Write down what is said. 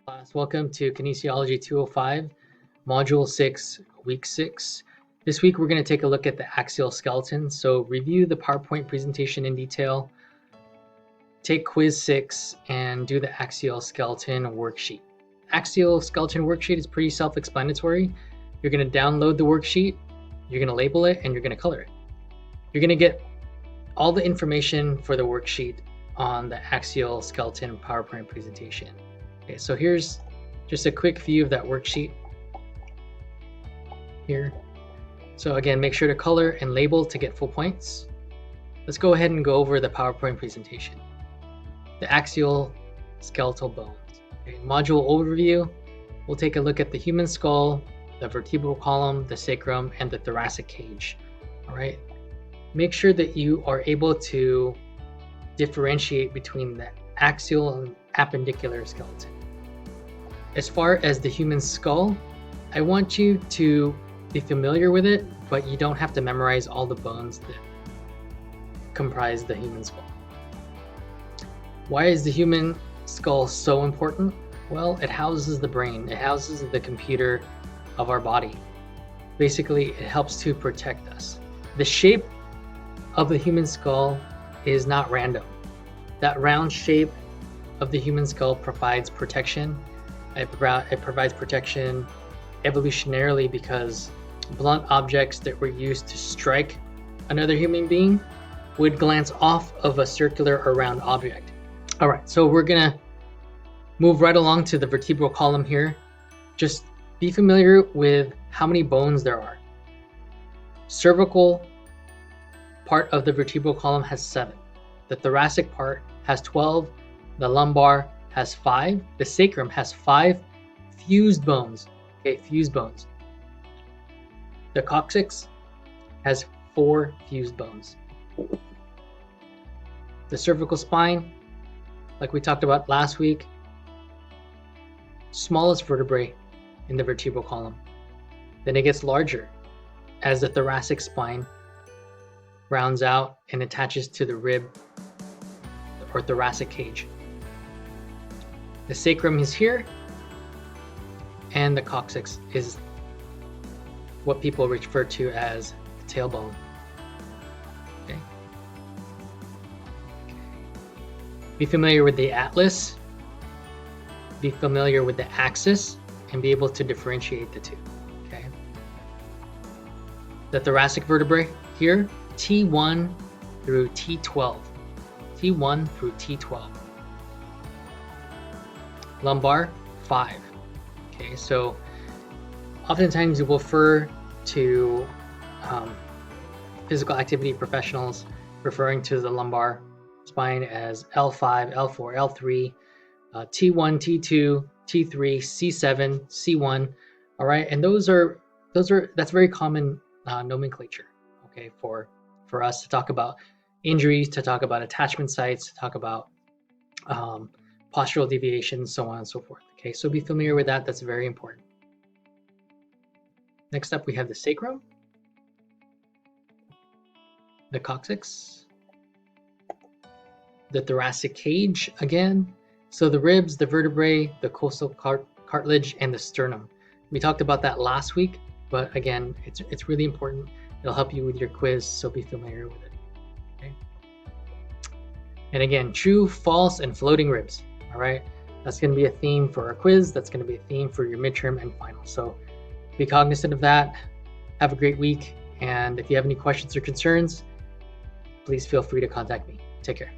Class, welcome to Kinesiology 205, Module 6, Week 6. This week we're going to take a look at the axial skeleton. So review the PowerPoint presentation in detail, take quiz 6, and do the axial skeleton worksheet. Axial skeleton worksheet is pretty self-explanatory. You're going to download the worksheet, you're going to label it, and you're going to color it. You're going to get all the information for the worksheet on the axial skeleton PowerPoint presentation. Okay, so here's just a quick view of that worksheet here. So again, make sure to color and label to get full points. Let's go ahead and go over the PowerPoint presentation. The axial skeletal bones. Okay, module overview, we'll take a look at the human skull, the vertebral column, the sacrum, and the thoracic cage. All right. Make sure that you are able to differentiate between the axial and appendicular skeleton. As far as the human skull, I want you to be familiar with it, but you don't have to memorize all the bones that comprise the human skull. Why is the human skull so important? Well, it houses the brain. It houses the computer of our body. Basically, it helps to protect us. The shape of the human skull is not random. That round shape of the human skull provides protection. It provides protection evolutionarily because blunt objects that were used to strike another human being would glance off of a circular or round object. All right, so we're gonna move right along to the vertebral column here. Just be familiar with how many bones there are. Cervical part of the vertebral column has 7. The thoracic part has 12. The lumbar has 5. The sacrum has 5 fused bones. Okay, fused bones. The coccyx has 4 fused bones. The cervical spine, like we talked about last week, smallest vertebrae in the vertebral column. Then it gets larger as the thoracic spine rounds out and attaches to the rib or thoracic cage. The sacrum is here, and the coccyx is what people refer to as the tailbone. Okay. Be familiar with the atlas, be familiar with the axis, and be able to differentiate the two. Okay. The thoracic vertebrae here, T1 through T12. T1 through T12. Lumbar, 5. Okay, so oftentimes you will refer to physical activity professionals referring to the lumbar spine as L5, L4, L3, T1, T2, T3, C7, C1. All right, and that's very common nomenclature. Okay, for us to talk about injuries, to talk about attachment sites, to talk about postural deviations, so on and so forth. Okay, so be familiar with that. That's very important. Next up, we have the sacrum, the coccyx, the thoracic cage again. So the ribs, the vertebrae, the costal cartilage, and the sternum. We talked about that last week, but again, it's really important. It'll help you with your quiz, so be familiar with it. Okay. And again, true, false, and floating ribs. All right, that's going to be a theme for our quiz. That's going to be a theme for your midterm and final. So be cognizant of that. Have a great week. And if you have any questions or concerns, please feel free to contact me. Take care.